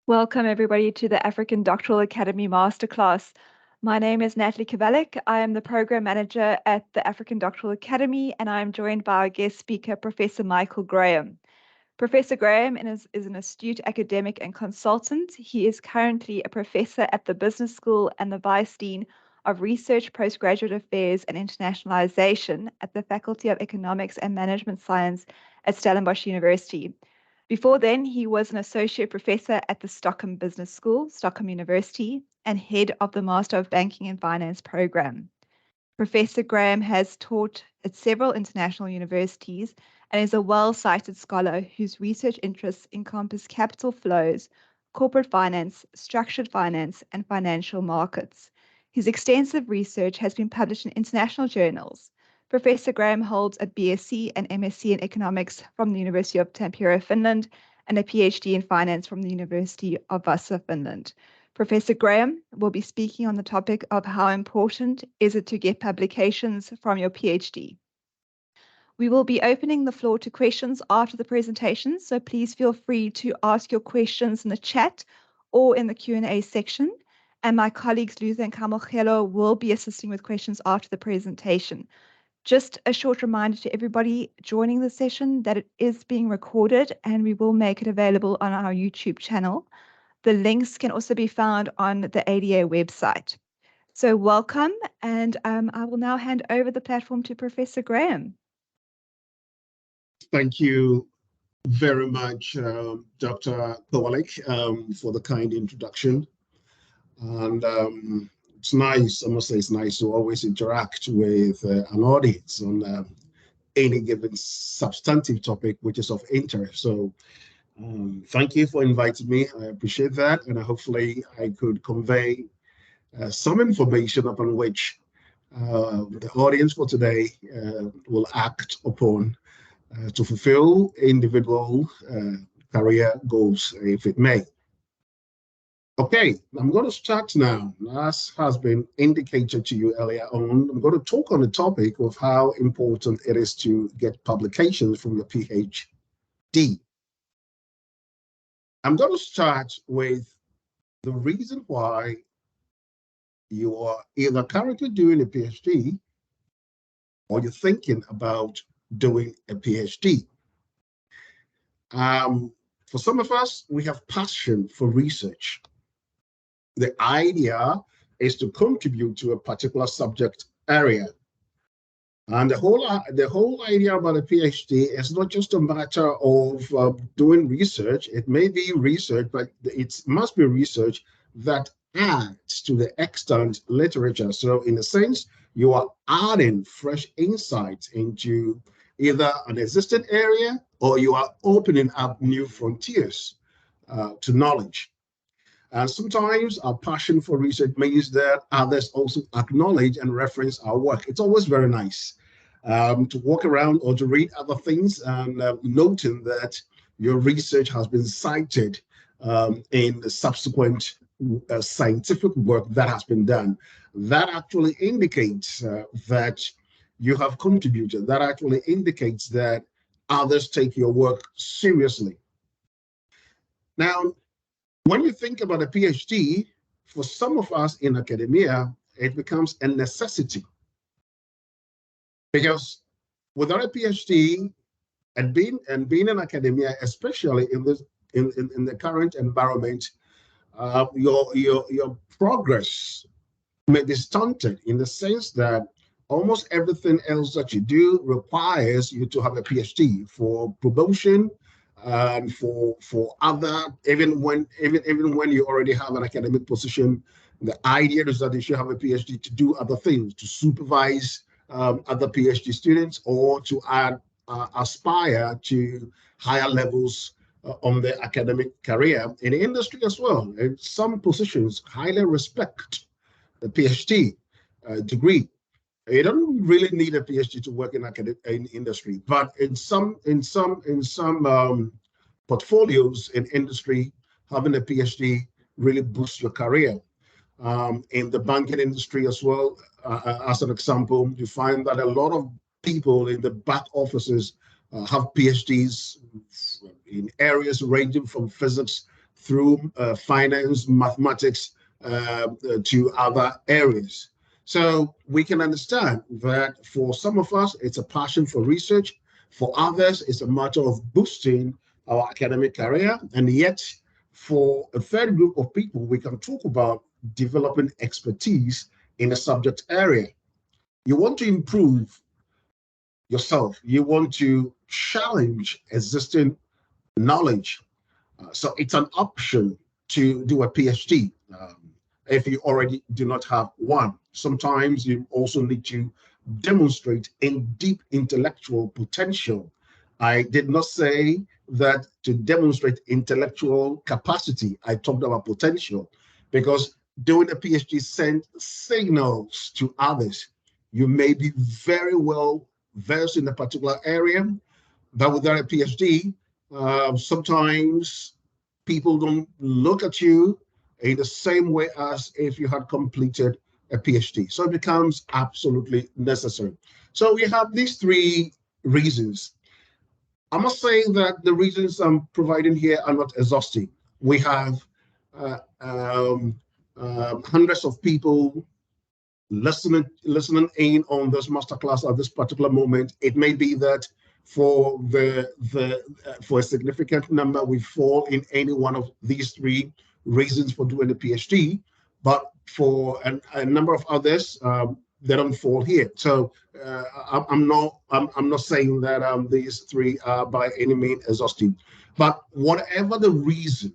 Welcome everybody to the African Doctoral Academy Masterclass. My name is Natalie Kavalik. I am the Program Manager at the African Doctoral Academy, and I am joined by our guest speaker, Professor Michael Graham. Professor Graham is an astute academic and consultant. He is currently a professor at the Business School and the Vice Dean of Research, Postgraduate Affairs and Internationalization at the Faculty of Economics and Management Science at Stellenbosch University. Before then, he was an associate professor at the Stockholm Business School, Stockholm University, and head of the Master of Banking and Finance program. Professor Graham has taught at several international universities and is a well-cited scholar whose research interests encompass capital flows, corporate finance, structured finance, and financial markets. His extensive research has been published in international journals. Professor Graham holds a BSc and MSc in economics from the University of Tampere, Finland, and a PhD in finance from the University of Vasa, Finland. Professor Graham will be speaking on the topic of how important is it to get publications from your PhD. We will be opening the floor to questions after the presentation, so please feel free to ask your questions in the chat or in the Q&A section, and my colleagues Luther and Kamogelo will be assisting with questions after the presentation. Just a short reminder to everybody joining the session that it is being recorded and we will make it available on our YouTube channel. The links can also be found on the ADA website. So welcome, and I will now hand over the platform to Professor Graham. Thank you very much, Dr. Kowalik, for the kind introduction. And it's nice, I must say it's nice to always interact with an audience on any given substantive topic which is of interest. So thank you for inviting me. I appreciate that. And hopefully I could convey some information upon which the audience for today will act upon to fulfill individual career goals, if it may. Okay, I'm going to start now. As has been indicated to you earlier on, I'm going to talk on the topic of how important it is to get publications from your PhD. I'm going to start with the reason why you are either currently doing a PhD or you're thinking about doing a PhD. For some of us, we have passion for research. The idea is to contribute to a particular subject area. And the whole idea about a PhD is not just a matter of doing research. It may be research, but it must be research that adds to the extant literature. So in a sense, you are adding fresh insights into either an existing area or you are opening up new frontiers to knowledge. And sometimes our passion for research means that others also acknowledge and reference our work. It's always very nice to walk around or to read other things and noting that your research has been cited in the subsequent scientific work that has been done. That actually indicates that you have contributed. That actually indicates that others take your work seriously. Now, when you think about a PhD, for some of us in academia, it becomes a necessity. Because without a PhD and being in academia, especially in the current environment, your progress may be stunted in the sense that almost everything else that you do requires you to have a PhD for promotion and for other, even when you already have an academic position. The idea is that you should have a PhD to do other things, to supervise other PhD students, or to aspire to higher levels on the academic career in the industry as well. In some positions, highly respect the PhD degree. You don't really need a PhD to work in industry, but in some portfolios in industry, having a PhD really boosts your career. In the banking industry as well, as an example, you find that a lot of people in the back offices have PhDs in areas ranging from physics through finance, mathematics, to other areas. So we can understand that for some of us, it's a passion for research. For others, it's a matter of boosting our academic career. And yet, for a third group of people, we can talk about developing expertise in a subject area. You want to improve yourself. You want to challenge existing knowledge. So it's an option to do a PhD if you already do not have one. Sometimes you also need to demonstrate in deep intellectual potential. I did not say that to demonstrate intellectual capacity. I talked about potential, because doing a PhD sends signals to others. You may be very well versed in a particular area, but without a PhD, sometimes people don't look at you in the same way as if you had completed a PhD. So it becomes absolutely necessary. So we have these three reasons. I must say that the reasons I'm providing here are not exhaustive. We have hundreds of people listening in on this masterclass at this particular moment. It may be that for for a significant number, we fall in any one of these three reasons for doing a PhD, but for a number of others, they don't fall here. So I'm not saying that these three are by any means exhaustive, but whatever the reason,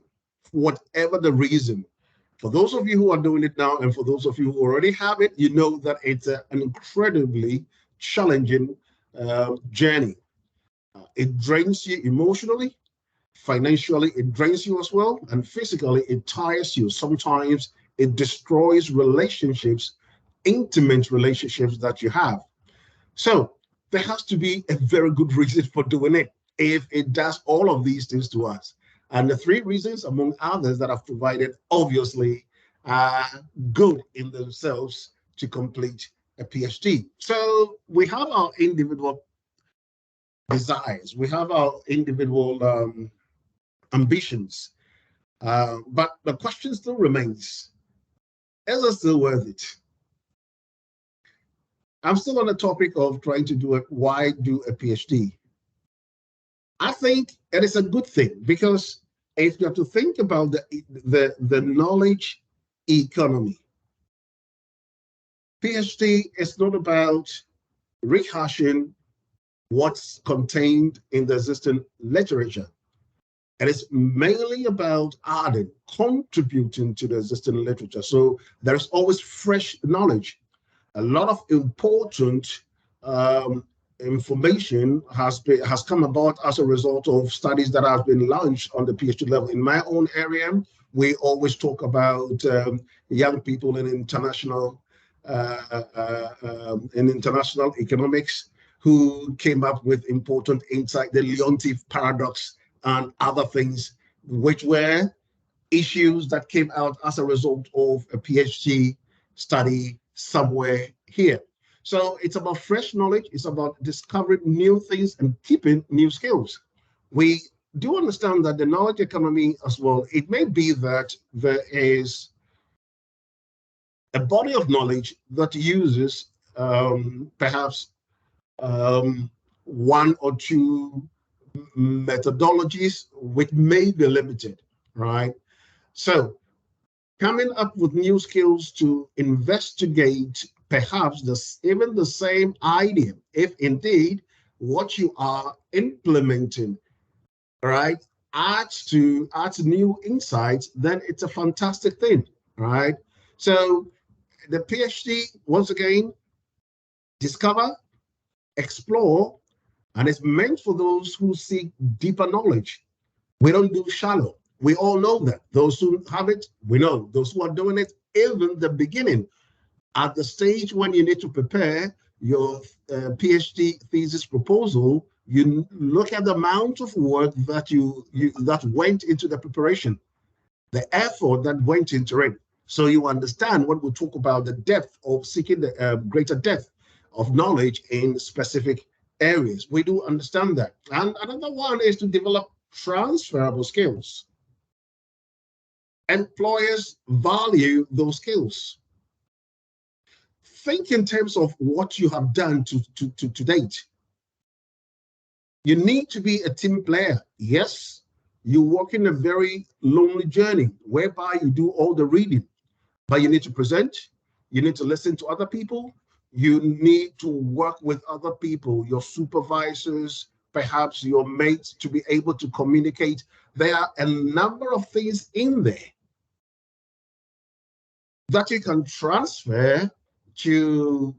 for those of you who are doing it now, and for those of you who already have it, you know that it's an incredibly challenging journey. It drains you emotionally, financially, it drains you as well, and physically, it tires you. Sometimes it destroys relationships, intimate relationships that you have. So there has to be a very good reason for doing it if it does all of these things to us. And the three reasons, among others, that I've provided, obviously are good in themselves to complete a PhD. So we have our individual desires, we have our individual ambitions, but the question still remains, is it still worth it? I'm still on the topic of trying to do it. Why do a PhD? I think it is a good thing, because if you have to think about the knowledge economy, PhD is not about rehashing what's contained in the existing literature. It is mainly about adding, contributing to the existing literature. So there's always fresh knowledge. A lot of important information has come about as a result of studies that have been launched on the PhD level. In my own area, we always talk about young people in international economics who came up with important insight, the Leontief paradox and other things, which were issues that came out as a result of a PhD study somewhere here. So it's about fresh knowledge. It's about discovering new things and keeping new skills. We do understand that the knowledge economy as well, it may be that there is a body of knowledge that uses perhaps one or two methodologies which may be limited, right? So coming up with new skills to investigate perhaps even the same idea, if indeed what you are implementing, right, adds new insights, then it's a fantastic thing, right? So the PhD, once again, discover, explore, and it's meant for those who seek deeper knowledge. We don't do shallow. We all know that. Those who have it, we know. Those who are doing it, even the beginning, at the stage when you need to prepare your PhD thesis proposal, you look at the amount of work that that went into the preparation, the effort that went into it. So you understand when we talk about the depth of seeking the greater depth of knowledge in specific areas. We do understand that. And another one is to develop transferable skills. employers value those skills. Think in terms of what you have done to date. You need to be a team player. Yes, you walk in a very lonely journey whereby you do all the reading, but you need to present, you need to listen to other people, you need to work with other people, your supervisors, perhaps your mates, to be able to communicate. There are a number of things in there that you can transfer to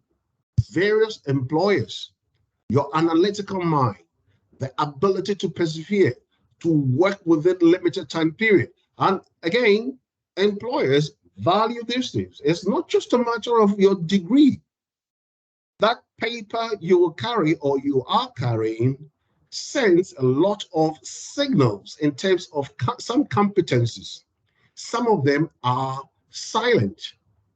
various employers. Your analytical mind, the ability to persevere, to work within limited time period. And again, employers value these things. It's not just a matter of your degree. That paper you will carry or you are carrying sends a lot of signals in terms of some competencies. Some of them are silent.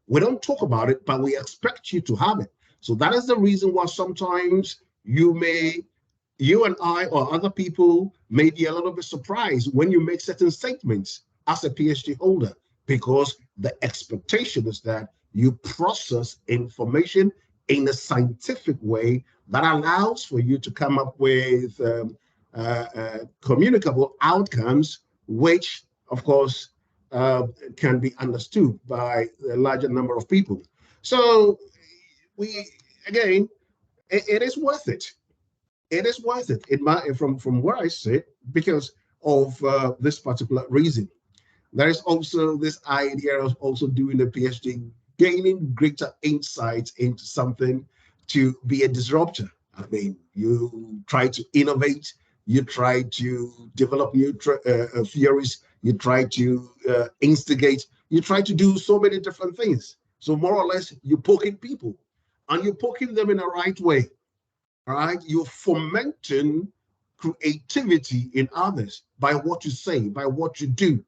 We don't talk about it, but we expect you to have it. So that is the reason why sometimes you and I or other people may be a little bit surprised when you make certain statements as a PhD holder, because the expectation is that you process information in a scientific way that allows for you to come up with communicable outcomes, which, of course, can be understood by a larger number of people. So again, it is worth it. It is worth it from where I sit, because of this particular reason. There is also this idea of also doing a PhD, gaining greater insights into something, to be a disruptor. I mean, you try to innovate, you try to develop new theories, you try to instigate, you try to do so many different things. So more or less, you're poking people, and you're poking them in the right way. All right, you're fomenting creativity in others by what you say, by what you do.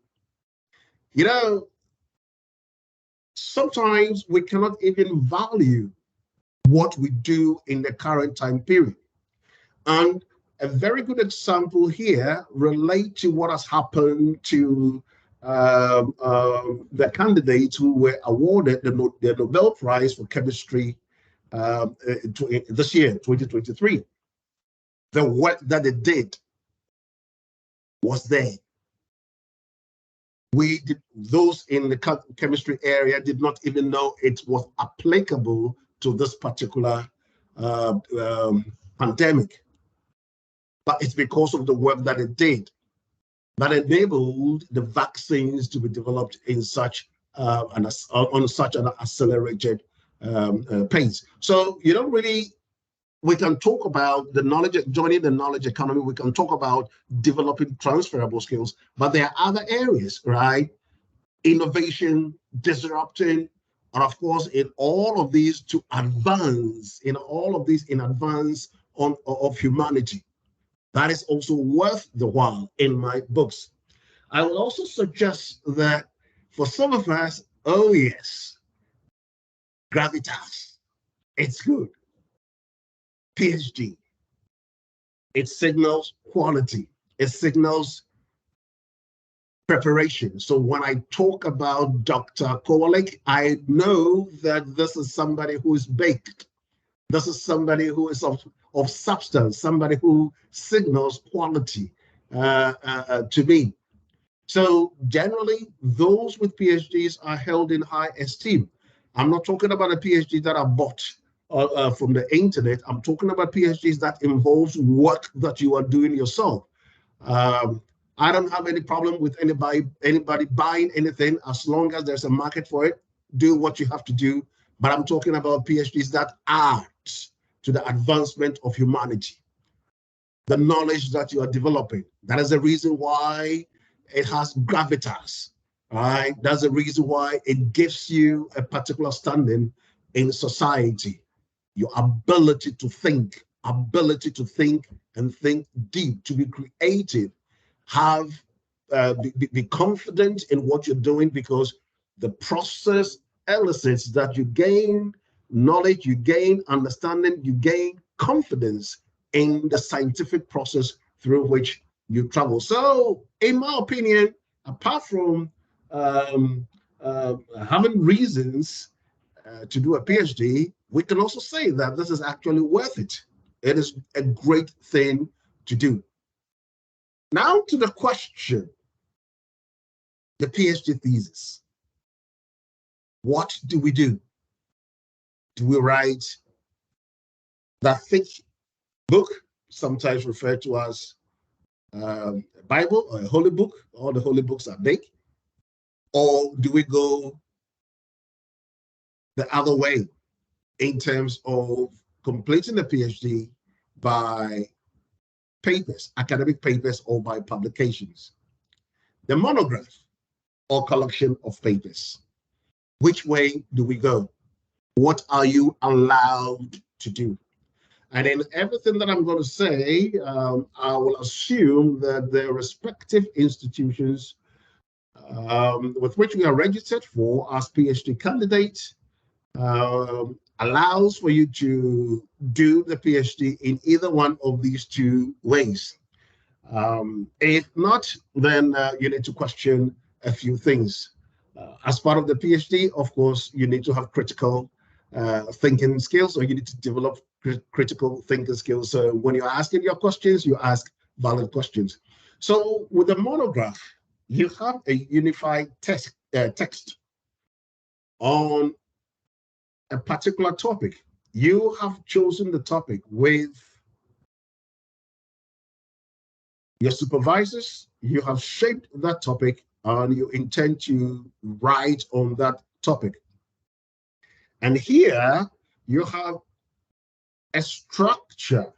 You know, sometimes we cannot even value what we do in the current time period. And a very good example here relates to what has happened to the candidates who were awarded the Nobel Prize for Chemistry this year, 2023. The work that they did was there. Those in the chemistry area did not even know it was applicable to this particular pandemic. But it's because of the work that it did that enabled the vaccines to be developed in such on such an accelerated pace. So you don't really. We can talk about the knowledge, joining the knowledge economy. We can talk about developing transferable skills, but there are other areas, right? Innovation, disrupting, and of course, in all of these to advance, in all of these in advance of humanity. That is also worth the while in my books. I will also suggest that for some of us, oh yes, gravitas, it's good. PhD, it signals quality, it signals preparation. So when I talk about Dr. Kowalik, I know that this is somebody who is baked. This is somebody who is of substance, somebody who signals quality to me. So generally, those with PhDs are held in high esteem. I'm not talking about a PhD that are bought from the internet. I'm talking about PhDs that involves work that you are doing yourself. I don't have any problem with anybody buying anything as long as there's a market for it. Do what you have to do. But I'm talking about PhDs that add to the advancement of humanity. The knowledge that you are developing. That is the reason why it has gravitas. Right? That's the reason why it gives you a particular standing in society. Your ability to think and think deep, to be creative, be confident in what you're doing, because the process elicits that you gain knowledge, you gain understanding, you gain confidence in the scientific process through which you travel. So, in my opinion, apart from having reasons to do a PhD, we can also say that this is actually worth it. It is a great thing to do. Now to the question, the PhD thesis. What do we do? Do we write that thick book, sometimes referred to as a Bible or a holy book? All the holy books are big. Or do we go the other way in terms of completing a PhD by papers, academic papers, or by publications? The monograph or collection of papers. Which way do we go? What are you allowed to do? And in everything that I'm going to say, I will assume that the respective institutions with which we are registered for as PhD candidates allows for you to do the PhD in either one of these two ways. If not, then you need to question a few things. As part of the PhD, of course, you need to have critical thinking skills, or you need to develop critical thinking skills. So when you're asking your questions, you ask valid questions. So with the monograph, you have a unified text on a particular topic. You have chosen the topic with your supervisors. You have shaped that topic and you intend to write on that topic. And here you have a structure,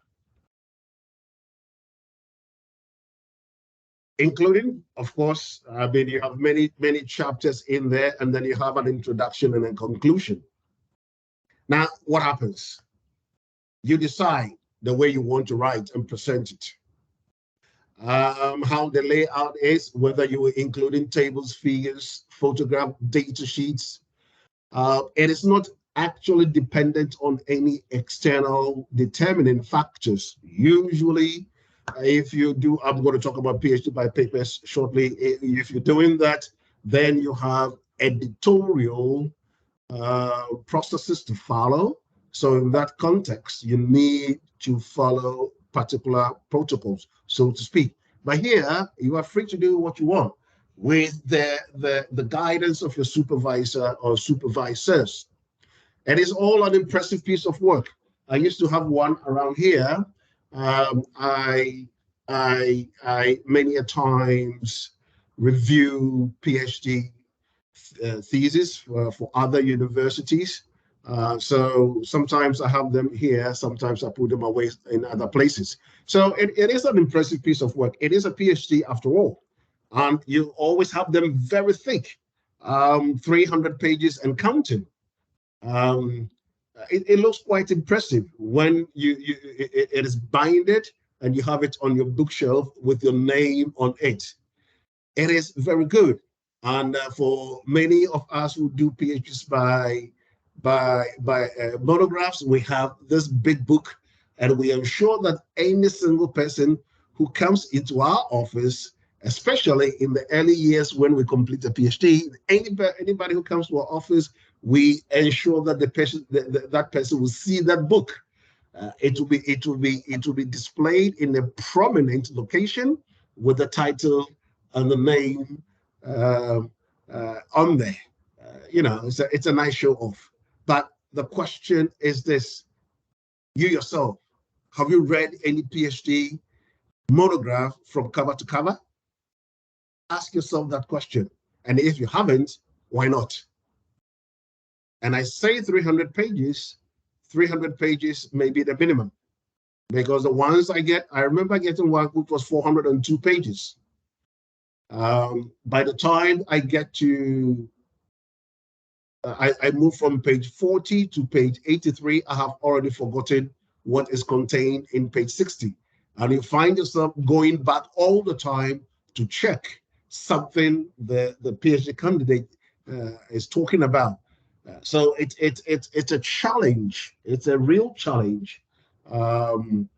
including, of course, you have many chapters in there, and then you have an introduction and a conclusion. Now, what happens? You decide the way you want to write and present it. How the layout is, whether you were including tables, figures, photograph, data sheets. It is not actually dependent on any external determining factors. Usually, if you do, I'm going to talk about PhD by papers shortly. If you're doing that, then you have editorial processes to follow. So in that context, you need to follow particular protocols, so to speak. But here, you are free to do what you want with the guidance of your supervisor or supervisors. It is all an impressive piece of work. I used to have one around here. I many a times review PhD thesis for other universities. So sometimes I have them here, sometimes I put them away in other places. So it is an impressive piece of work. It is a PhD after all. And you always have them very thick, 300 pages and counting. It looks quite impressive when it is binded and you have it on your bookshelf with your name on it. It is very good. And for many of us who do PhDs by monographs, we have this big book, and we ensure that any single person who comes into our office, especially in the early years when we complete a PhD, anybody who comes to our office, we ensure that that person will see that book. It will be displayed in a prominent location with the title and the name on there. It's a nice show off. But the question is this: you yourself, have you read any PhD monograph from cover to cover? Ask yourself that question. And if you haven't, why not? And I say 300 pages, 300 pages may be the minimum. Because the ones I remember getting one which was 402 pages. By the time I get to, I move from page 40 to page 83, I have already forgotten what is contained in page 60. And you find yourself going back all the time to check something the PhD candidate is talking about. So it's a challenge. It's a real challenge. It's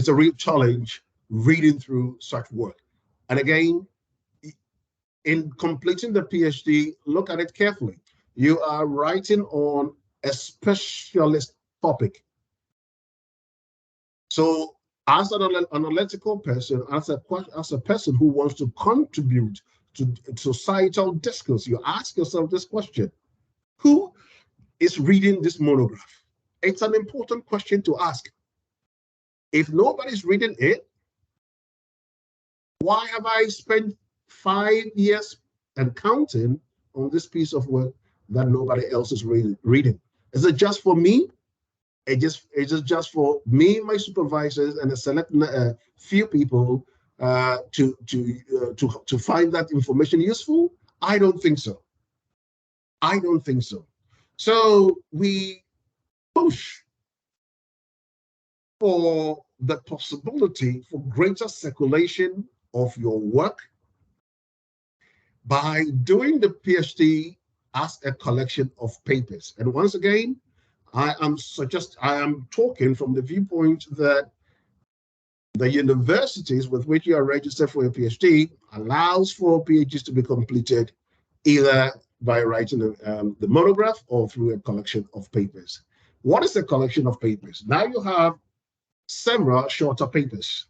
a real challenge reading through such work. And again, in completing the PhD, look at it carefully. You are writing on a specialist topic. So as an analytical person, as a person who wants to contribute to societal discourse, you ask yourself this question: who is reading this monograph? It's an important question to ask. If nobody's reading it, why have I spent 5 years and counting on this piece of work that nobody else is reading? Is it just for me? Is it just for me, my supervisors, and a select few people to find that information useful? I don't think so. I don't think so. So we push for the possibility for greater circulation of your work by doing the PhD as a collection of papers. And once again, I am talking from the viewpoint that the universities with which you are registered for your PhD allows for PhDs to be completed either by writing the monograph or through a collection of papers. What is a collection of papers? Now you have several shorter papers,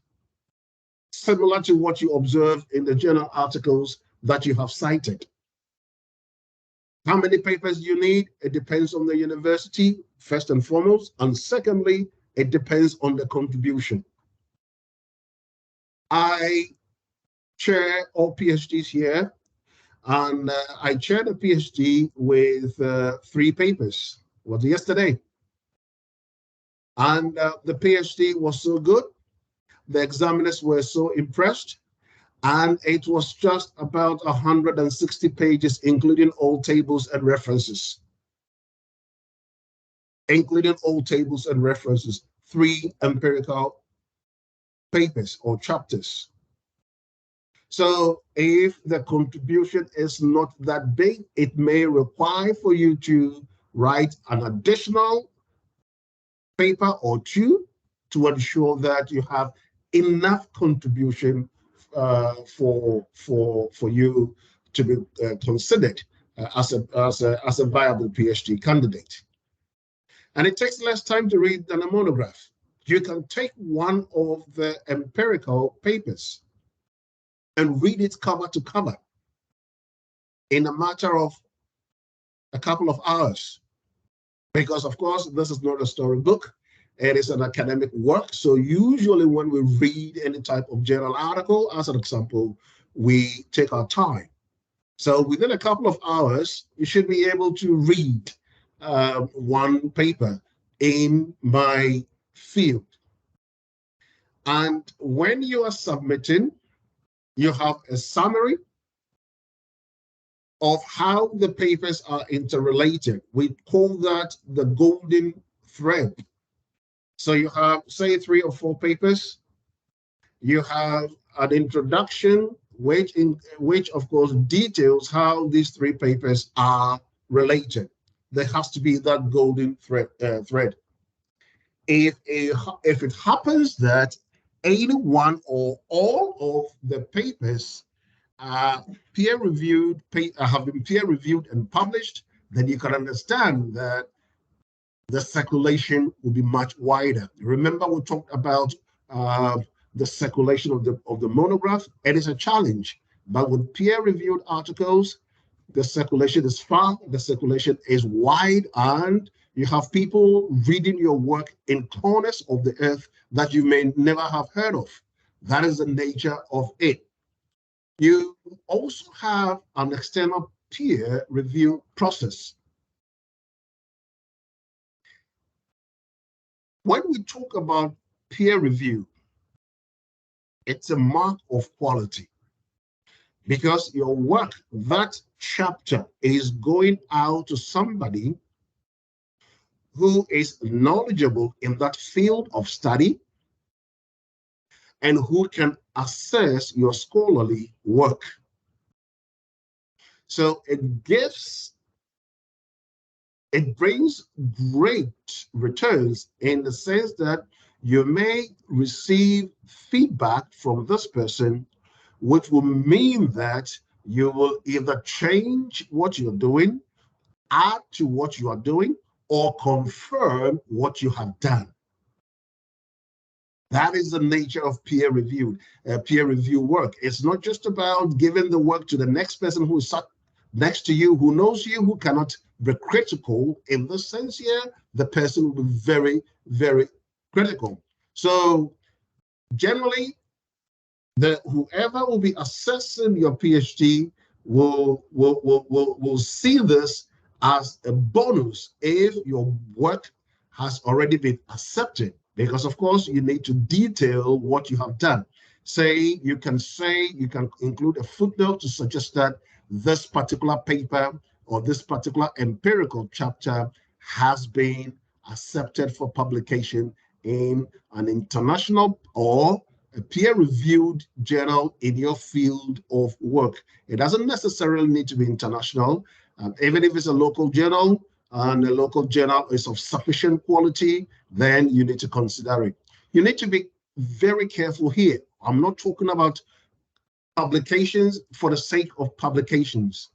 similar to what you observe in the journal articles that you have cited. How many papers do you need? It depends on the university, first and foremost, and secondly, it depends on the contribution. I chair all PhDs here, and I chaired a PhD with 3 papers. It was yesterday. And the PhD was so good, the examiners were so impressed, and it was just about 160 pages, including all tables and references. Including all tables and references, 3 empirical papers or chapters. So if the contribution is not that big, it may require for you to write an additional paper or 2 to ensure that you have enough contribution for you to be considered as a viable PhD candidate. And it takes less time to read than a monograph. You can take one of the empirical papers and read it cover to cover in a matter of a couple of hours. Because, of course, this is not a storybook. It is an academic work. So usually when we read any type of journal article, as an example, we take our time. So within a couple of hours, you should be able to read one paper in my field. And when you are submitting, you have a summary of how the papers are interrelated. We call that the golden thread. So you have, say, 3 or 4 papers. You have an introduction, which of course details how these 3 papers are related. There has to be that golden thread. If it happens that any one or all of the papers are peer-reviewed, have been peer-reviewed and published, then you can understand that the circulation will be much wider. Remember, we talked about the circulation of the monograph. It is a challenge, but with peer-reviewed articles, the circulation is wide, and you have people reading your work in corners of the earth that you may never have heard of. That is the nature of it. You also have an external peer review process. When we talk about peer review, it's a mark of quality, because your work, that chapter, is going out to somebody who is knowledgeable in that field of study and who can assess your scholarly work. So it brings great returns in the sense that you may receive feedback from this person, which will mean that You will either change what you're doing, add to what you are doing, or confirm what you have done. That is the nature of peer review work. It's not just about giving the work to the next person who is sat next to you, who knows you, who cannot be critical. In this sense here, the person will be very, very critical. So generally, whoever will be assessing your PhD will see this as a bonus if your work has already been accepted, because of course you need to detail what you have done. You can include a footnote to suggest that this particular paper or this particular empirical chapter has been accepted for publication in an international or a peer-reviewed journal in your field of work. It doesn't necessarily need to be international. Even if it's a local journal and the local journal is of sufficient quality, then you need to consider it. You need to be very careful here. I'm not talking about publications for the sake of publications.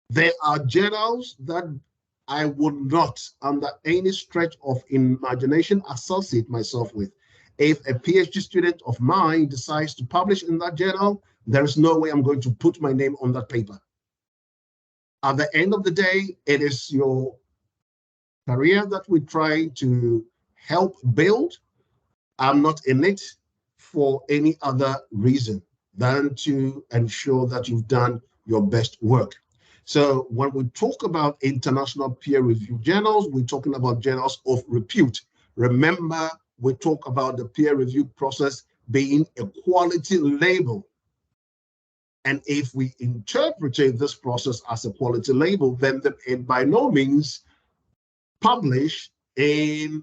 There are journals that I would not, under any stretch of imagination, associate myself with. If a PhD student of mine decides to publish in that journal, there is no way I'm going to put my name on that paper. At the end of the day, it is your career that we try to help build. I'm not in it for any other reason than to ensure that you've done your best work. So when we talk about international peer review journals, we're talking about journals of repute. Remember, we talk about the peer review process being a quality label. And if we interpret this process as a quality label, then it by no means publish in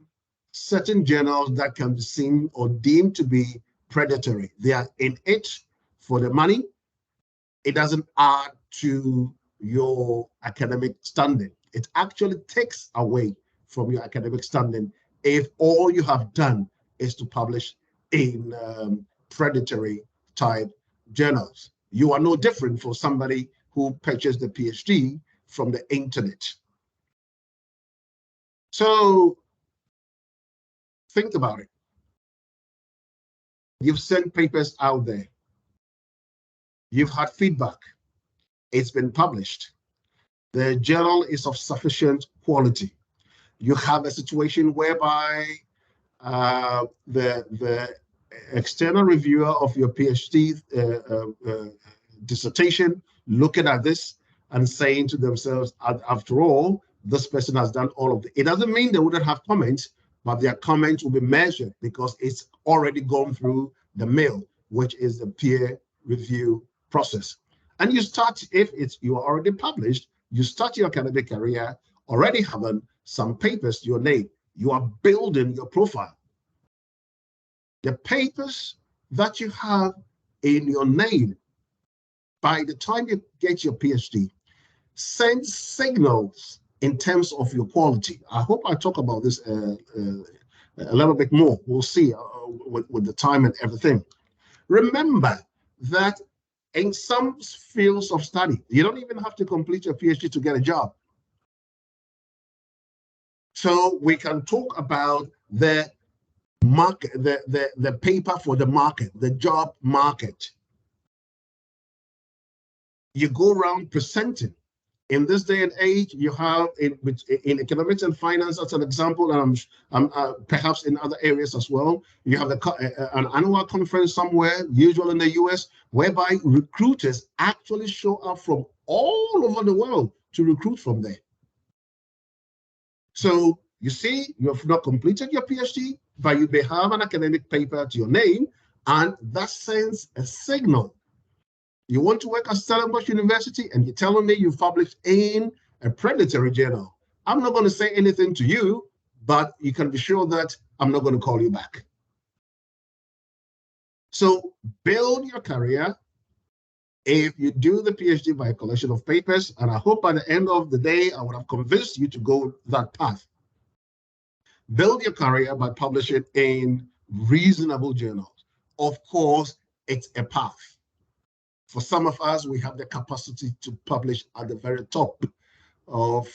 certain journals that can be seen or deemed to be predatory. They are in it for the money. It doesn't add to your academic standing. It actually takes away from your academic standing if all you have done is to publish in predatory type journals. You are no different from somebody who purchased the PhD from the internet. So think about it. You've sent papers out there. You've had feedback. It's been published. The journal is of sufficient quality. You have a situation whereby the external reviewer of your PhD dissertation looking at this and saying to themselves, after all, this person has done all of it. It doesn't mean they wouldn't have comments, but their comments will be measured because it's already gone through the mill, which is the peer review process. And you start, if you are already published, you start your academic career already having some papers to your name. You are building your profile. The papers that you have in your name, by the time you get your PhD, send signals in terms of your quality. I hope I talk about this a little bit more. We'll see with the time and everything. Remember that in some fields of study, you don't even have to complete your PhD to get a job. So we can talk about the market, the paper for the market, the job market. You go around presenting. In this day and age, you have in economics and finance, as an example, and perhaps in other areas as well, you have an annual conference somewhere, usually in the US, whereby recruiters actually show up from all over the world to recruit from there. So you see, you have not completed your PhD, but you may have an academic paper to your name, and that sends a signal. You want to work at Stellenbosch University and you're telling me you've published in a predatory journal. I'm not going to say anything to you, but you can be sure that I'm not going to call you back. So build your career. If you do the PhD by a collection of papers, and I hope by the end of the day, I would have convinced you to go that path. Build your career by publishing in reasonable journals. Of course, it's a path. For some of us, we have the capacity to publish at the very top of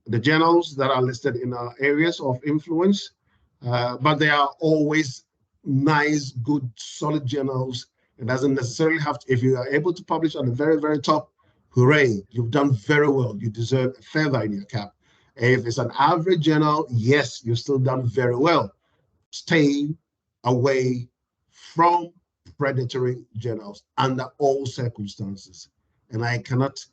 the journals that are listed in our areas of influence, but they are always nice, good, solid journals. It doesn't necessarily have to, if you are able to publish at the very, very top, hooray, you've done very well. You deserve a feather in your cap. If it's an average journal, yes, you've still done very well. Stay away from predatory journals under all circumstances. And I cannot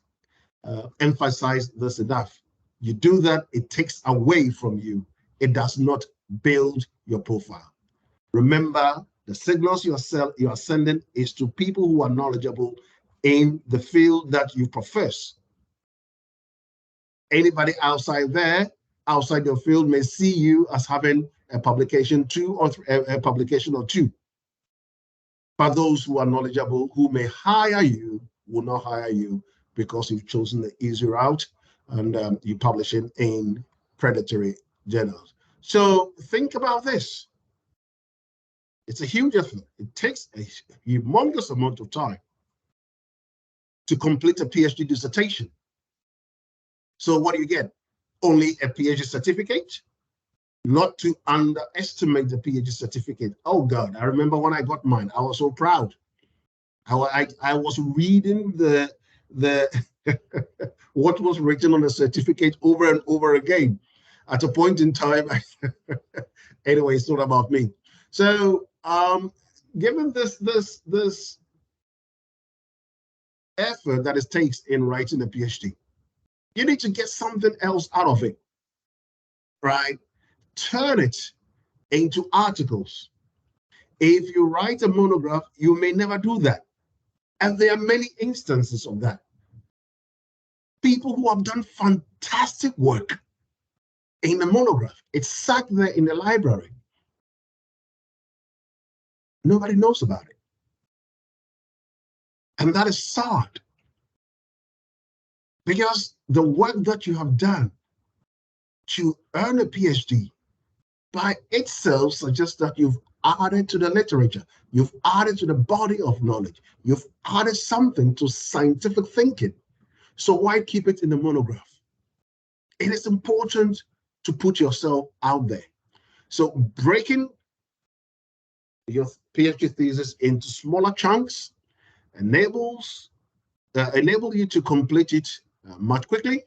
emphasize this enough. You do that, it takes away from you. It does not build your profile. Remember, the signals you are sending is to people who are knowledgeable in the field that you profess. Anybody outside there, outside your field, may see you as having a publication a publication or two. But those who are knowledgeable, who may hire you, will not hire you because you've chosen the easy route and you're publishing in predatory journals. So think about this. It's a huge effort. It takes a humongous amount of time to complete a PhD dissertation. So what do you get? Only a PhD certificate? Not to underestimate the PhD certificate. Oh God, I remember when I got mine, I was so proud. I was reading the what was written on the certificate over and over again. At a point in time, anyway, it's not about me. So given this effort that it takes in writing a PhD, you need to get something else out of it, right? Turn it into articles. If you write a monograph, you may never do that. And there are many instances of that. People who have done fantastic work in a monograph. It's sat there in the library. Nobody knows about it. And that is sad. Because the work that you have done to earn a PhD by itself suggests that you've added to the literature, you've added to the body of knowledge, you've added something to scientific thinking. So why keep it in the monograph? It is important to put yourself out there. So breaking your PhD thesis into smaller chunks enable you to complete it much quickly.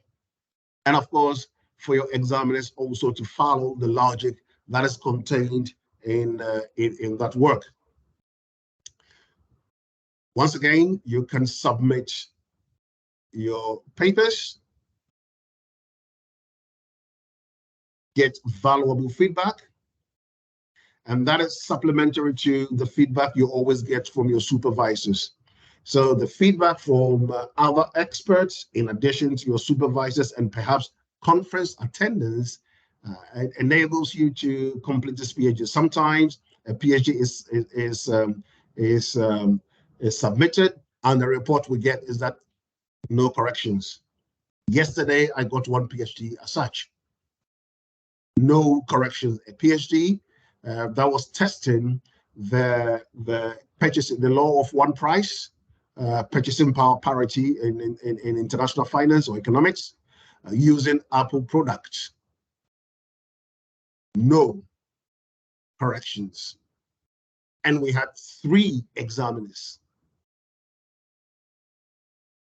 And of course, for your examiners also to follow the logic that is contained in that work. Once again, you can submit your papers, get valuable feedback, and that is supplementary to the feedback you always get from your supervisors. So the feedback from other experts, in addition to your supervisors and perhaps conference attendance, enables you to complete this PhD. Sometimes a PhD is submitted, and the report we get is that no corrections. Yesterday, I got one PhD as such. No corrections. A PhD that was testing the purchasing, the law of one price, purchasing power parity in international finance or economics, using Apple products. No corrections. And we had 3 examiners.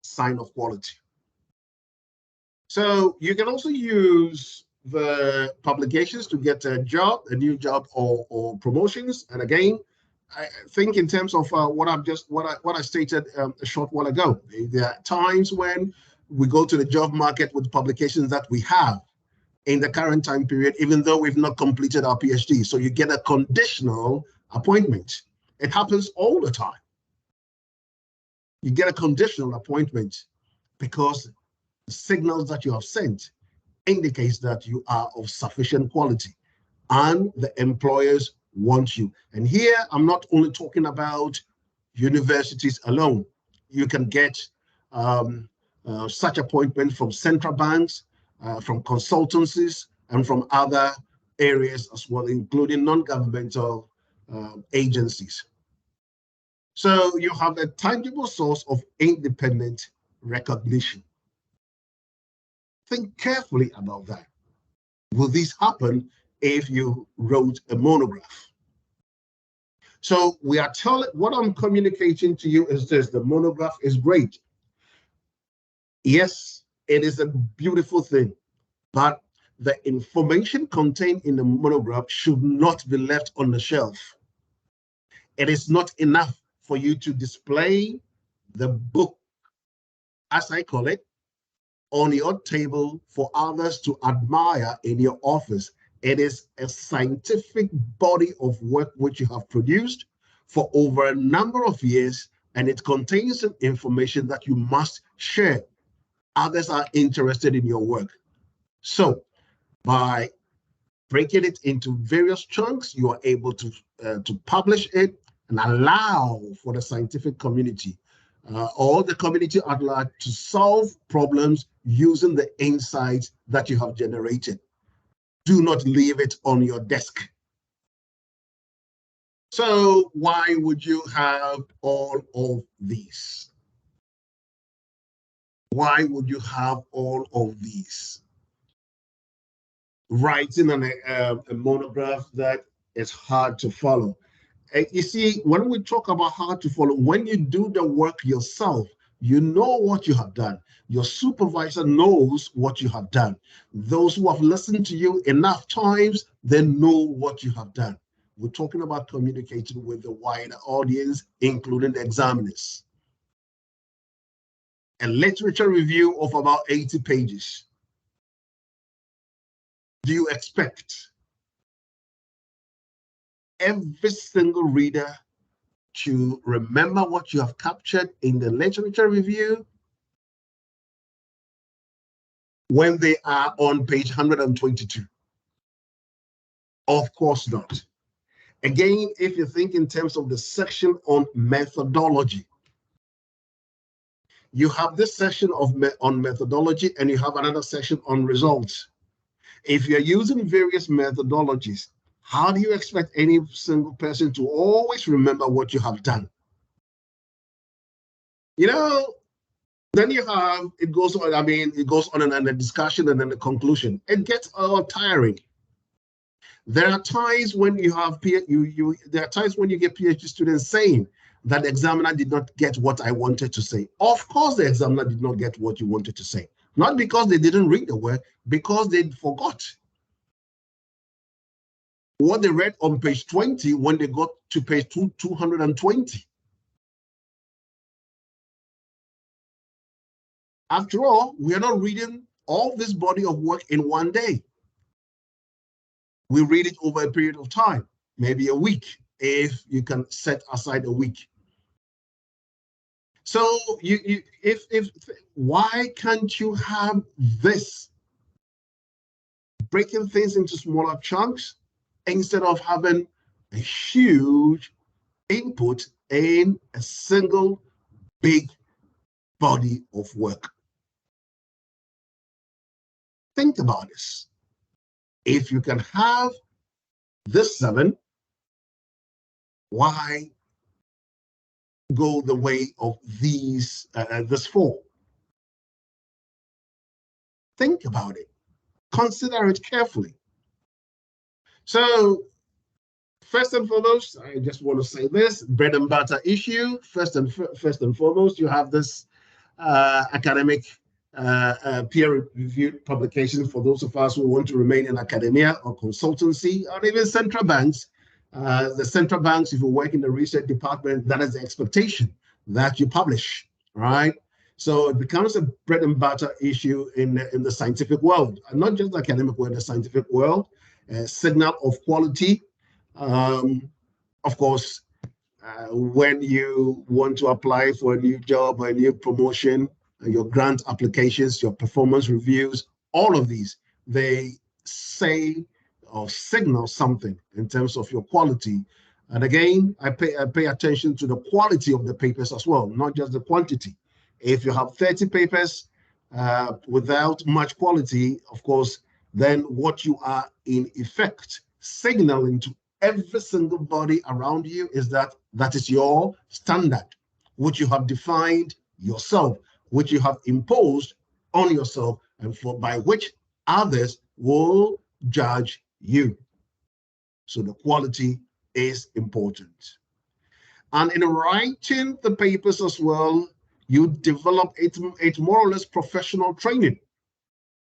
Sign of quality. So you can also use the publications to get a job, a new job, or promotions. And again, I think in terms of what I stated a short while ago, there are times when we go to the job market with publications that we have in the current time period, even though we've not completed our PhD. So you get a conditional appointment. It happens all the time. You get a conditional appointment because the signals that you have sent indicates that you are of sufficient quality and the employers want you. And here, I'm not only talking about universities alone. You can get such appointments from central banks, from consultancies, and from other areas as well, including non-governmental agencies. So you have a tangible source of independent recognition. Think carefully about that. Will this happen if you wrote a monograph? So we are telling, what I'm communicating to you is this: the monograph is great. Yes, it is a beautiful thing, but the information contained in the monograph should not be left on the shelf. It is not enough for you to display the book, as I call it, on your table for others to admire in your office. It is a scientific body of work which you have produced for over a number of years, and it contains some information that you must share. Others are interested in your work. So by breaking it into various chunks, you are able to publish it and allow for the scientific community or the community at large to solve problems using the insights that you have generated. Do not leave it on your desk. So why would you have all of these? Why would you have all of these? Writing a monograph that is hard to follow. You see, when we talk about hard to follow, when you do the work yourself, you know what you have done. Your supervisor knows what you have done. Those who have listened to you enough times, they know what you have done. We're talking about communicating with the wider audience, including the examiners. A literature review of about 80 pages. Do you expect every single reader to remember what you have captured in the literature review when they are on page 122? Of course not. Again, if you think in terms of the section on methodology, you have this section on methodology and you have another section on results. If you're using various methodologies, how do you expect any single person to always remember what you have done? You know, then you have, it goes on, it goes on and a discussion and then the conclusion. It gets tiring. There are times when you have, there are times when you get PhD students saying that the examiner did not get what I wanted to say. Of course, the examiner did not get what you wanted to say. Not because they didn't read the work, because they forgot what they read on page 20 when they got to page 220. After all, we are not reading all this body of work in one day. We read it over a period of time, maybe a week, if you can set aside a week. So why can't you have this? Breaking things into smaller chunks instead of having a huge input in a single big body of work. Think about this. If you can have this 7, why go the way of these this 4? Think about it. Consider it carefully. So first and foremost, I just want to say this bread and butter issue. First and foremost, you have this academic peer-reviewed publication for those of us who want to remain in academia or consultancy or even central banks. The central banks, if you work in the research department, that is the expectation that you publish, right? So it becomes a bread and butter issue in the scientific world, and not just the academic world, the scientific world. Signal of quality. Of course, when you want to apply for a new job or a new promotion, your grant applications, your performance reviews, all of these, they say or signal something in terms of your quality. And again, I pay attention to the quality of the papers as well, not just the quantity. If you have 30 papers without much quality, of course, then what you are in effect signaling to every single body around you is that is your standard, which you have defined yourself, which you have imposed on yourself, and by which others will judge you. So the quality is important. And in writing the papers as well, you develop it more or less professional training.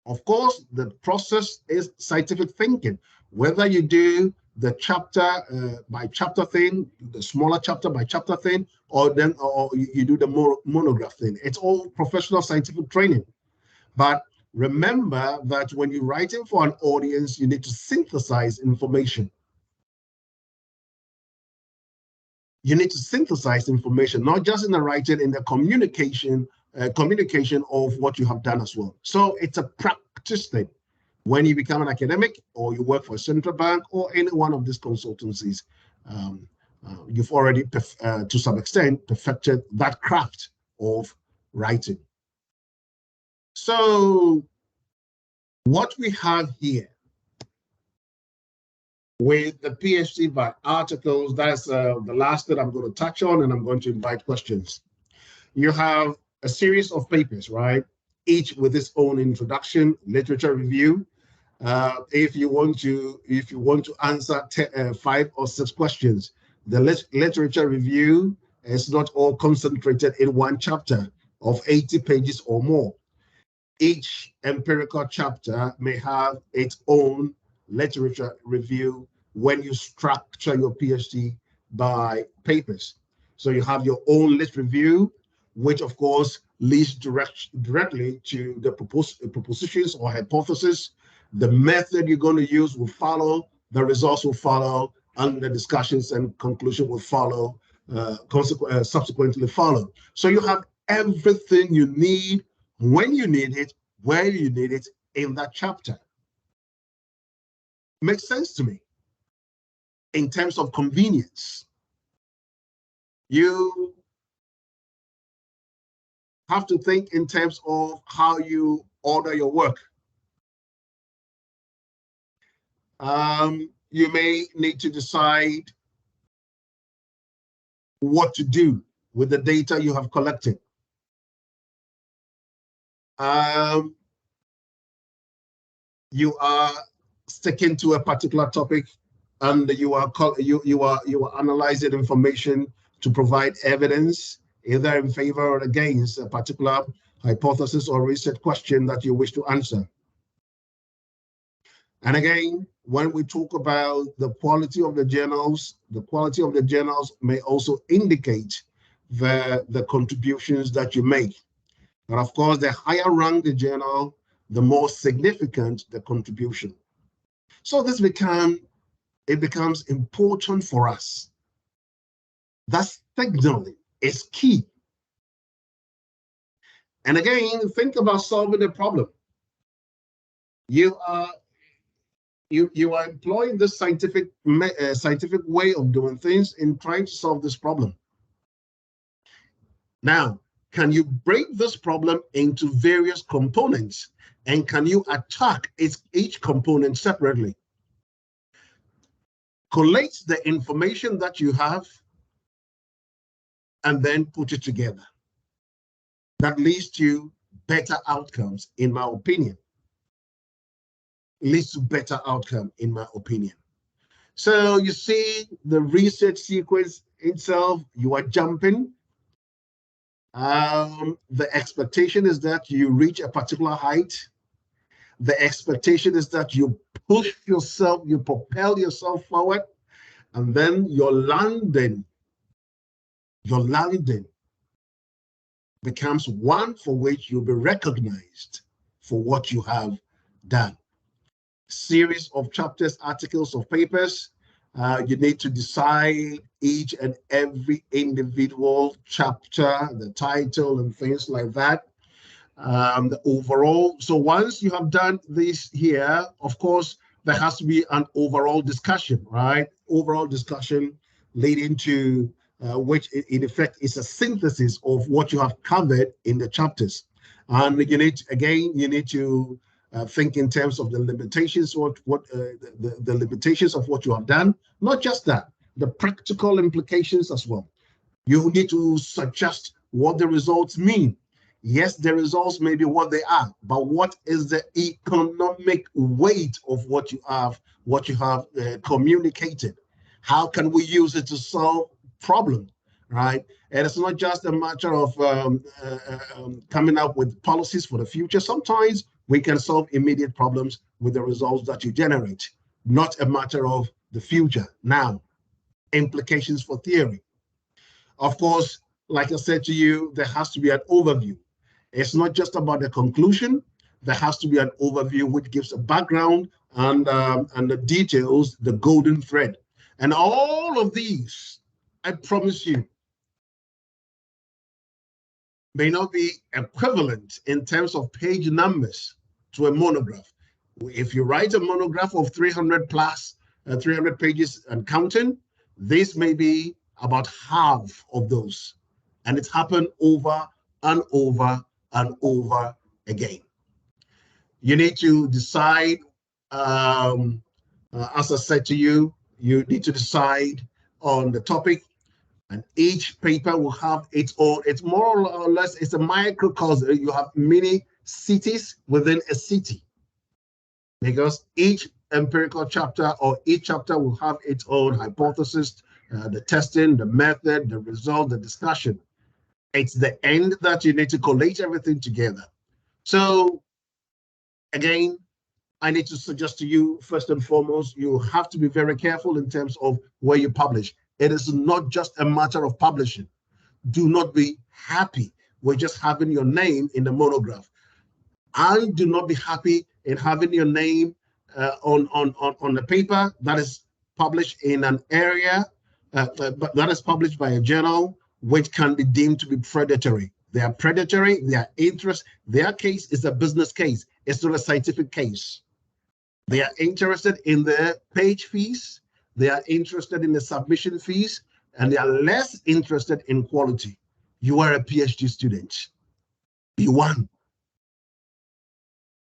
Of course, the process is scientific thinking. Whether you do the chapter by chapter thing, the smaller chapter by chapter thing, or you do the monograph thing, it's all professional scientific training. But remember that when you're writing for an audience, you need to synthesize information. You need to synthesize information, not just in the writing, in the communication of what you have done as well. So it's a practice thing. When you become an academic, or you work for a central bank, or any one of these consultancies, you've already, to some extent, perfected that craft of writing. So what we have here with the PhD by articles, that's the last that I'm going to touch on, and I'm going to invite questions. You have a series of papers, right? Each with its own introduction, literature review. If you want to answer 5 or 6 questions, the literature review is not all concentrated in one chapter of 80 pages or more. Each empirical chapter may have its own literature review when you structure your PhD by papers. So you have your own lit review, which of course leads directly to the propositions or hypothesis. The method you're going to use will follow, the results will follow, and the discussions and conclusion will follow, subsequently follow. So you have everything you need, when you need it, where you need it, in that chapter. Makes sense to me in terms of convenience. You have to think in terms of how you order your work. You may need to decide what to do with the data you have collected. You are sticking to a particular topic, and you are analyzing information to provide evidence, either in favor or against a particular hypothesis or research question that you wish to answer. And again, when we talk about the quality of the journals may also indicate the contributions that you make. But of course, the higher rank the journal, the more significant the contribution. So this becomes important for us. That signaling is key. And again, think about solving a problem. You are employing this scientific way of doing things in trying to solve this problem. Now, can you break this problem into various components, and can you attack each component separately? Collate the information that you have and then put it together. That leads to better outcomes, in my opinion. Leads to better outcome, in my opinion. So you see the research sequence itself, you are jumping. The expectation is that you reach a particular height. The expectation is that you push yourself, you propel yourself forward, and then your landing becomes one for which you'll be recognized for what you have done. Series of chapters, articles, of papers. You need to decide each and every individual chapter, the title and things like that. The overall. So once you have done this here, of course, there has to be an overall discussion, right? Overall discussion leading to which in effect is a synthesis of what you have covered in the chapters. And you need to think in terms of the limitations, the limitations of what you have done. Not just that, the practical implications as well. You need to suggest what the results mean. Yes, the results may be what they are, but what is the economic weight of what you have communicated? How can we use it to solve problems, right? And it's not just a matter of coming up with policies for the future. Sometimes we can solve immediate problems with the results that you generate, not a matter of the future. Now, implications for theory. Of course, like I said to you, there has to be an overview. It's not just about the conclusion. There has to be an overview which gives a background and the details, the golden thread. And all of these, I promise you, may not be equivalent in terms of page numbers to a monograph. If you write a monograph of 300 plus, 300 pages and counting, this may be about half of those. And it's happened over and over and over again. You need to decide, as I said to you, you need to decide on the topic, and each paper will have its own, it's more or less, it's a microcosm. You have many cities within a city, because each empirical chapter or each chapter will have its own hypothesis, the testing, the method, the result, the discussion. It's the end that you need to collate everything together. So again, I need to suggest to you, first and foremost, you have to be very careful in terms of where you publish. It is not just a matter of publishing. Do not be happy with just having your name in the monograph. And do not be happy in having your name on the paper that is published in an area, but that is published by a journal which can be deemed to be predatory. They are predatory, their interest, their case is a business case. It's not a scientific case. They are interested in the page fees, they are interested in the submission fees, and they are less interested in quality. You are a PhD student. Be one.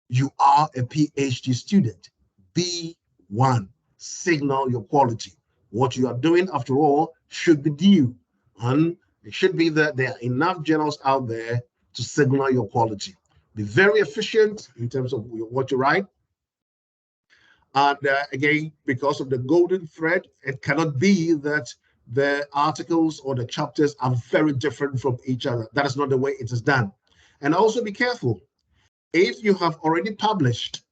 You are a PhD student. Be one. Signal your quality. What you are doing, after all, should be due. And it should be that there are enough journals out there to signal your quality. Be very efficient in terms of what you write. And again, because of the golden thread, it cannot be that the articles or the chapters are very different from each other. That is not the way it is done. And also be careful. If you have already published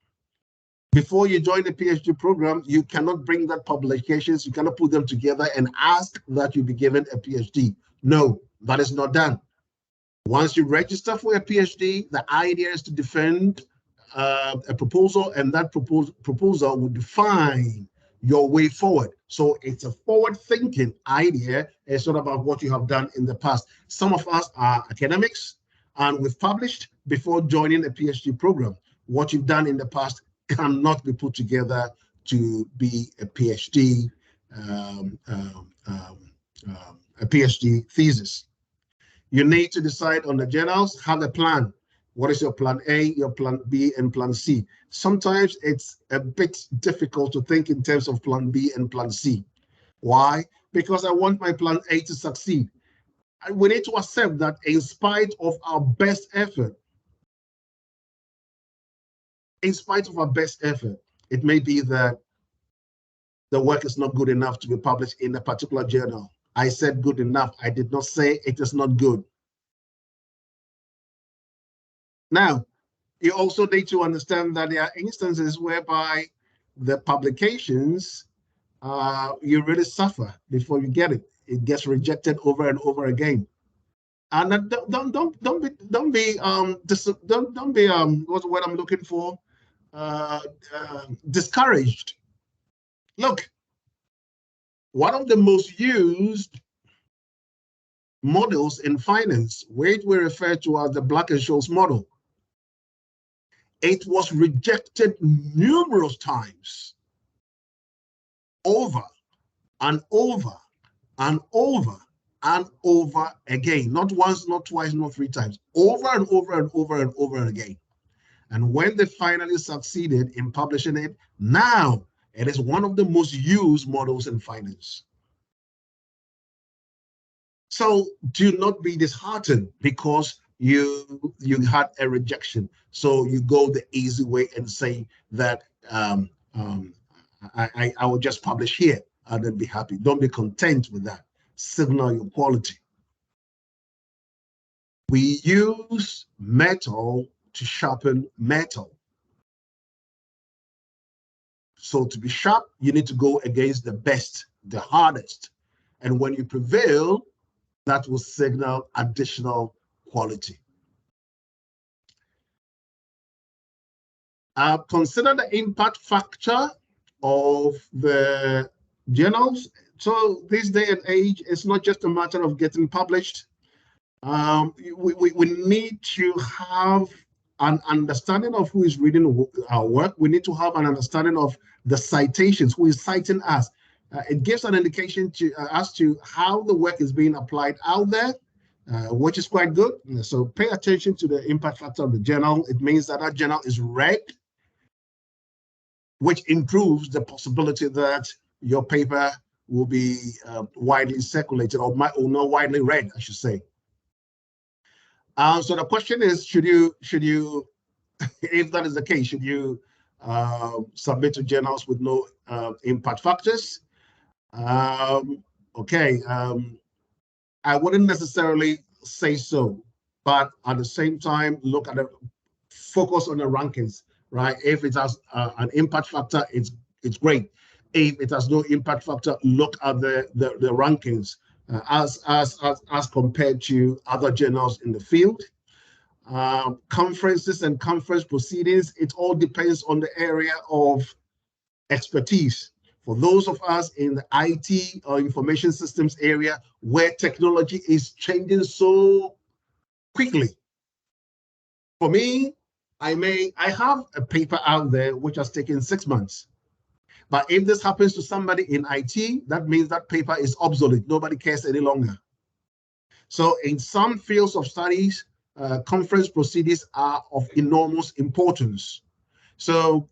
before you join the PhD program, you cannot bring that publications, you cannot put them together and ask that you be given a PhD. No, that is not done. Once you register for a PhD, the idea is to defend a proposal, and that proposal will define your way forward. So it's a forward-thinking idea. It's not about what you have done in the past. Some of us are academics, and we've published before joining a PhD program. What you've done in the past cannot be put together to be a PhD, a PhD thesis. You need to decide on the journals, have a plan. What is your plan A, your plan B, and plan C? Sometimes it's a bit difficult to think in terms of plan B and plan C. Why? Because I want my plan A to succeed. And we need to accept that in spite of our best effort, it may be that the work is not good enough to be published in a particular journal. I said good enough. I did not say it is not good. Now, you also need to understand that there are instances whereby the publications, you really suffer before you get it. It gets rejected over and over again. And don't be what's what I'm looking for, discouraged. Look, one of the most used models in finance, which we refer to as the Black-Scholes model, it was rejected numerous times, over and over and over and over again. Not once, not twice, not three times, over and over and over and over again. And when they finally succeeded in publishing it, now it is one of the most used models in finance. So do not be disheartened because you had a rejection. So you go the easy way and say that I will just publish here and then be happy. Don't be content with that. Signal your quality. We use metal to sharpen metal. So to be sharp, you need to go against the best, the hardest. And when you prevail, that will signal additional quality. Consider the impact factor of the journals. So this day and age, it's not just a matter of getting published. We need to have an understanding of who is reading our work. We need to have an understanding of the citations, who is citing us. It gives an indication to as to how the work is being applied out there, which is quite good. So pay attention to the impact factor of the journal. It means that that journal is read, which improves the possibility that your paper will be widely circulated or not widely read, I should say. So the question is, should you, if that is the case, should you submit to journals with no impact factors? Okay, I wouldn't necessarily say so, but at the same time, look at the focus on the rankings, right? If it has an impact factor, it's great. If it has no impact factor, look at the rankings as compared to other journals in the field. Conferences and conference proceedings, it all depends on the area of expertise. For those of us in the IT or information systems area where technology is changing so quickly, for me, I have a paper out there which has taken 6 months. But if this happens to somebody in IT, that means that paper is obsolete. Nobody cares any longer. So in some fields of studies, conference proceedings are of enormous importance. So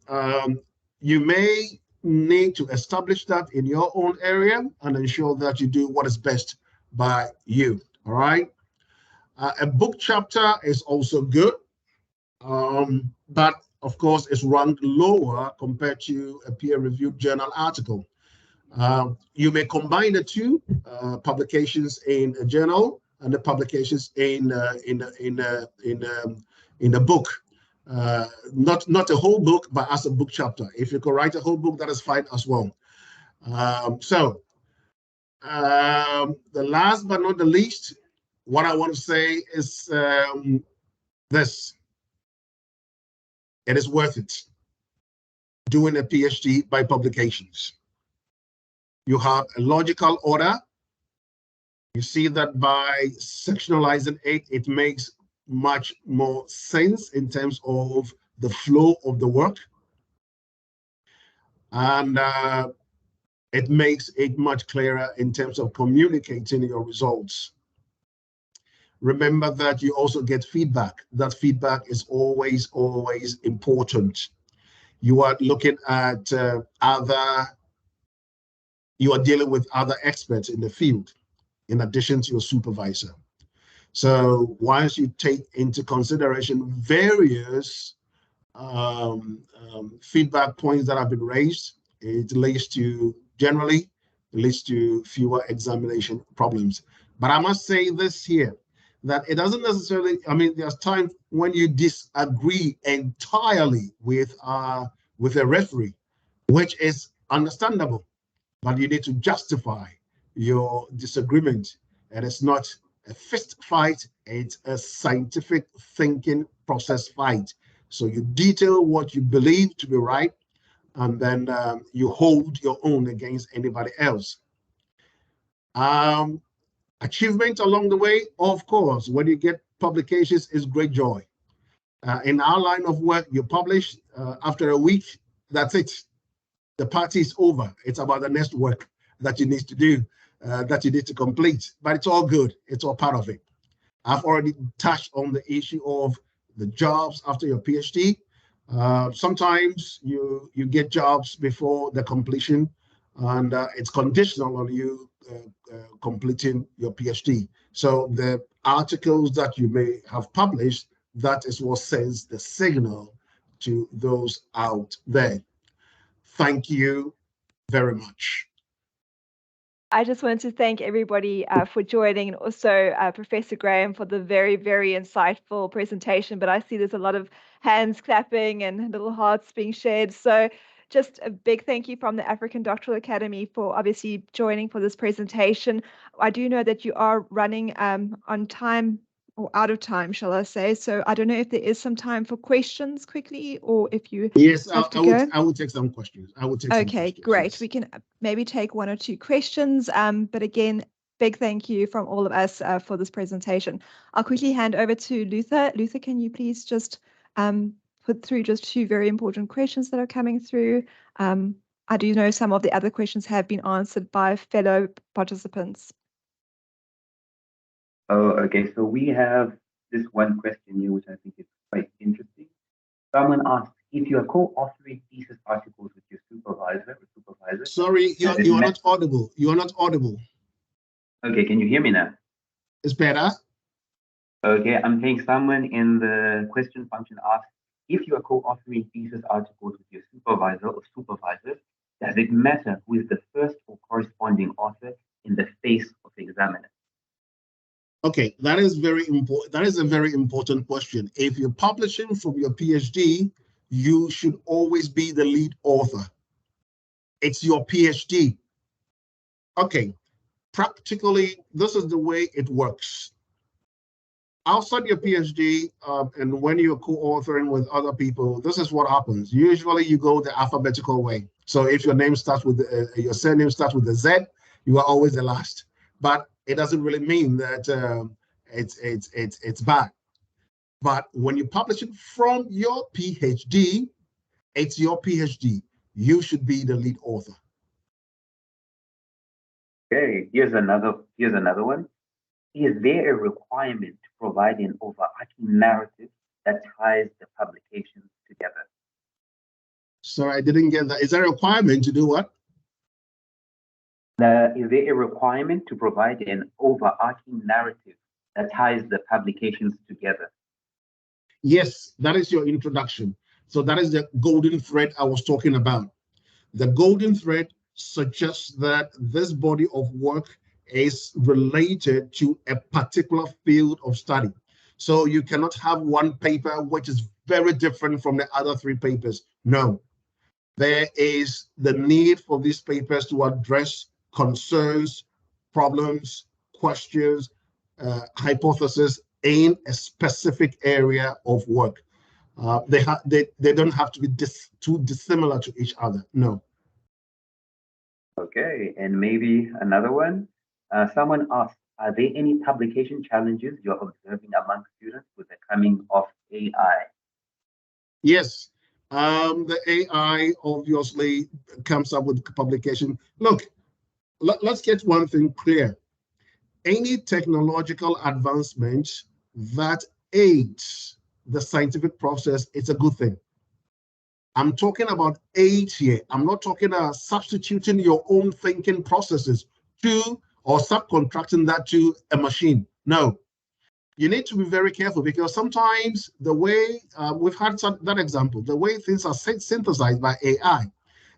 you may need to establish that in your own area and ensure that you do what is best by you, all right? A book chapter is also good, but of course it's ranked lower compared to a peer-reviewed journal article. You may combine the two, publications in a journal and the publications in the book. Not a whole book, but as a book chapter. If you can write a whole book, that is fine as well. The last but not the least, what I want to say is this. It is worth it doing a PhD by publications. You have a logical order. You see that by sectionalizing it, it makes much more sense in terms of the flow of the work. And it makes it much clearer in terms of communicating your results. Remember that you also get feedback. That feedback is always, always important. You are looking at you are dealing with other experts in the field, in addition to your supervisor. So once you take into consideration various feedback points that have been raised, it leads to fewer examination problems. But I must say this here, that it doesn't necessarily, I mean, there's times when you disagree entirely with a referee, which is understandable, but you need to justify your disagreement. And it's not a fist fight, it's a scientific thinking process fight. So you detail what you believe to be right, and then you hold your own against anybody else. Achievement along the way, of course, when you get publications, is great joy. In our line of work, you publish, after a week, that's it. The party is over. It's about the next work that you need to do, that you need to complete. But it's all good. It's all part of it. I've already touched on the issue of the jobs after your PhD. Sometimes you get jobs before the completion, and it's conditional on you completing your PhD. So the articles that you may have published, that is what sends the signal to those out there. Thank you very much. I just wanted to thank everybody for joining, and also Professor Graham for the very, very insightful presentation. But I see there's a lot of hands clapping and little hearts being shared. So just a big thank you from the African Doctoral Academy for obviously joining for this presentation. I do know that you are running on time, or out of time, shall I say. So I don't know if there is some time for questions quickly, or if you Yes, have to go. I will take some questions. Okay, great. Yes. We can maybe take one or two questions. But again, big thank you from all of us for this presentation. I'll quickly hand over to Luther. Luther, can you please just put through just two very important questions that are coming through? I do know some of the other questions have been answered by fellow participants. Oh, okay. So we have this one question here, which I think is quite interesting. Someone asked, if you are co-authoring thesis articles with your supervisor or supervisor. Sorry, you are not audible. You are not audible. Okay, can you hear me now? It's better. Okay, I'm saying someone in the question function asked, if you are co-authoring thesis articles with your supervisor or supervisors, does it matter who is the first or corresponding author in the face of the examiner? Okay, that is very important. That is a very important question. If you're publishing from your PhD, you should always be the lead author. It's your PhD. Okay, practically, this is the way it works. Outside your PhD, and when you're co-authoring with other people, this is what happens. Usually you go the alphabetical way. So if your name starts with, your surname starts with a Z, you are always the last. But it doesn't really mean that it's bad. But when you publish it from your PhD, it's your PhD. You should be the lead author. Okay, here's another one. Is there a requirement to provide an overarching narrative that ties the publications together? Sorry, I didn't get that. Is there a requirement to do what? Is there a requirement to provide an overarching narrative that ties the publications together? Yes, that is your introduction. So that is the golden thread I was talking about. The golden thread suggests that this body of work is related to a particular field of study. So you cannot have one paper which is very different from the other three papers. No, there is the need for these papers to address concerns, problems, questions, hypotheses in a specific area of work. They don't have to be too dissimilar to each other. No. Okay, and maybe another one. Someone asked, are there any publication challenges you're observing among students with the coming of AI? Yes, the AI obviously comes up with publication. Look, let's get one thing clear. Any technological advancement that aids the scientific process, it's a good thing. I'm talking about aid here. I'm not talking about substituting your own thinking processes to or subcontracting that to a machine. No, you need to be very careful, because sometimes the way we've had that example, the way things are synthesized by AI,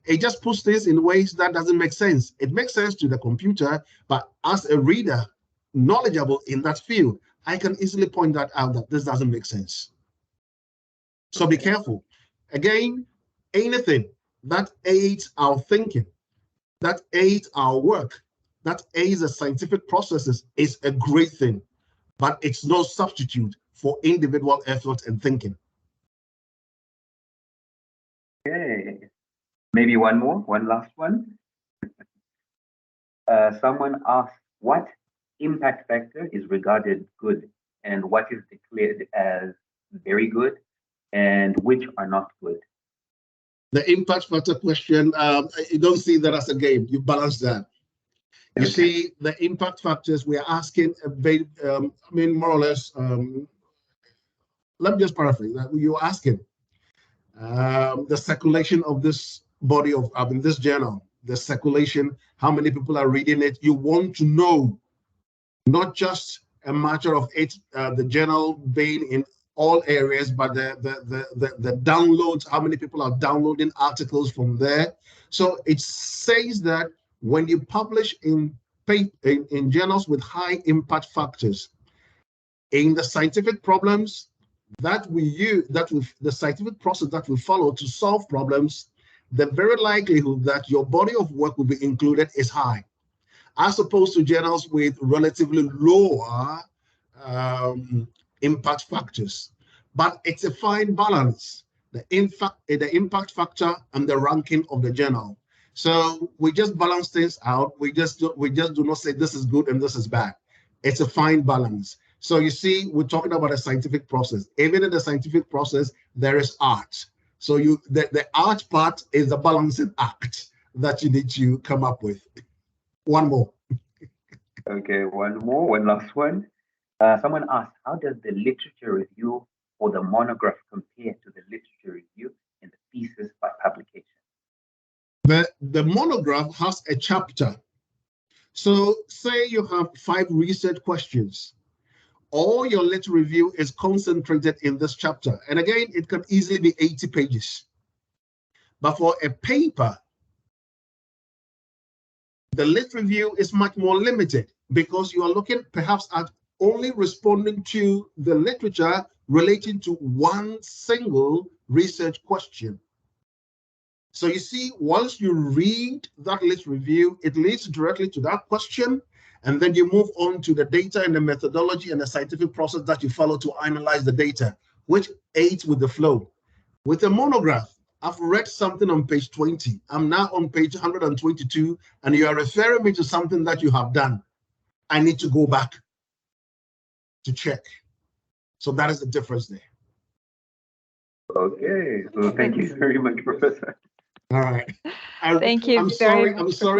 it just puts things in ways that doesn't make sense. It makes sense to the computer, but as a reader knowledgeable in that field, I can easily point that out that this doesn't make sense. So be careful. Again, anything that aids our thinking, that aids our work, that aids the scientific processes is a great thing, but it's no substitute for individual effort and thinking. Okay, maybe one last one. Someone asked, what impact factor is regarded good and what is declared as very good and which are not good? The impact factor question, you don't see that as a game. You balance that. You see, the impact factors we are asking, more or less, let me just paraphrase that. You're asking, the circulation of this body of this journal, the circulation, how many people are reading it. You want to know, not just a matter of it, the journal being in all areas, but the downloads, how many people are downloading articles from there. So it says that when you publish in journals with high impact factors, in the scientific problems that we use, the scientific process that we follow to solve problems, the very likelihood that your body of work will be included is high, as opposed to journals with relatively lower impact factors. But it's a fine balance, the impact factor and the ranking of the journal. So we just balance things out. We just do not say this is good and this is bad. It's a fine balance. So you see, we're talking about a scientific process. Even in the scientific process, there is art. So the art part is the balancing act that you need to come up with. One more. Okay, one last one. Someone asked, how does the literature review or the monograph compare to the literature review in the thesis by publication? The monograph has a chapter. So say you have 5 research questions. All your lit review is concentrated in this chapter. And again, it can easily be 80 pages. But for a paper, the lit review is much more limited because you are looking perhaps at only responding to the literature relating to one single research question. So you see, once you read that lit review, it leads directly to that question. And then you move on to the data and the methodology and the scientific process that you follow to analyze the data, which aids with the flow. With a monograph, I've read something on page 20. I'm now on page 122, and you are referring me to something that you have done. I need to go back to check. So that is the difference there. Okay, so thank you very much, Professor. All right. Thank you. I'm sorry.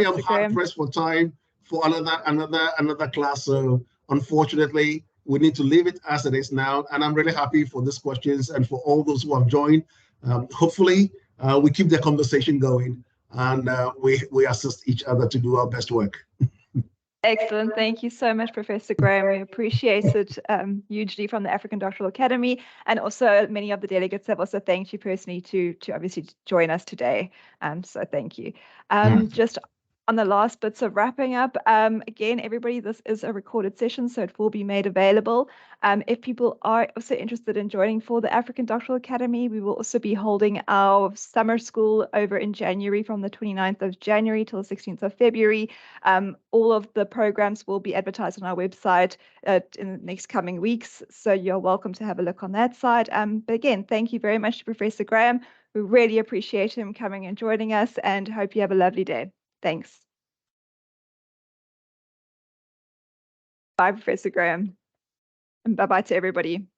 I'm hard pressed for time for another class. So unfortunately, we need to leave it as it is now. And I'm really happy for these questions and for all those who have joined. Hopefully, we keep the conversation going and we assist each other to do our best work. Excellent. Thank you so much, Professor Graham. We appreciate it hugely from the African Doctoral Academy. And also many of the delegates have also thanked you personally to obviously join us today. So thank you. Just on the last bits of wrapping up, again, everybody, this is a recorded session, so it will be made available. If people are also interested in joining for the African Doctoral Academy, we will also be holding our summer school over in January from the 29th of January till the 16th of February. All of the programs will be advertised on our website in the next coming weeks, so you're welcome to have a look on that side. But again, thank you very much to Professor Graham. We really appreciate him coming and joining us and hope you have a lovely day. Thanks. Bye, Professor Graham. And bye-bye to everybody.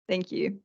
Thank you.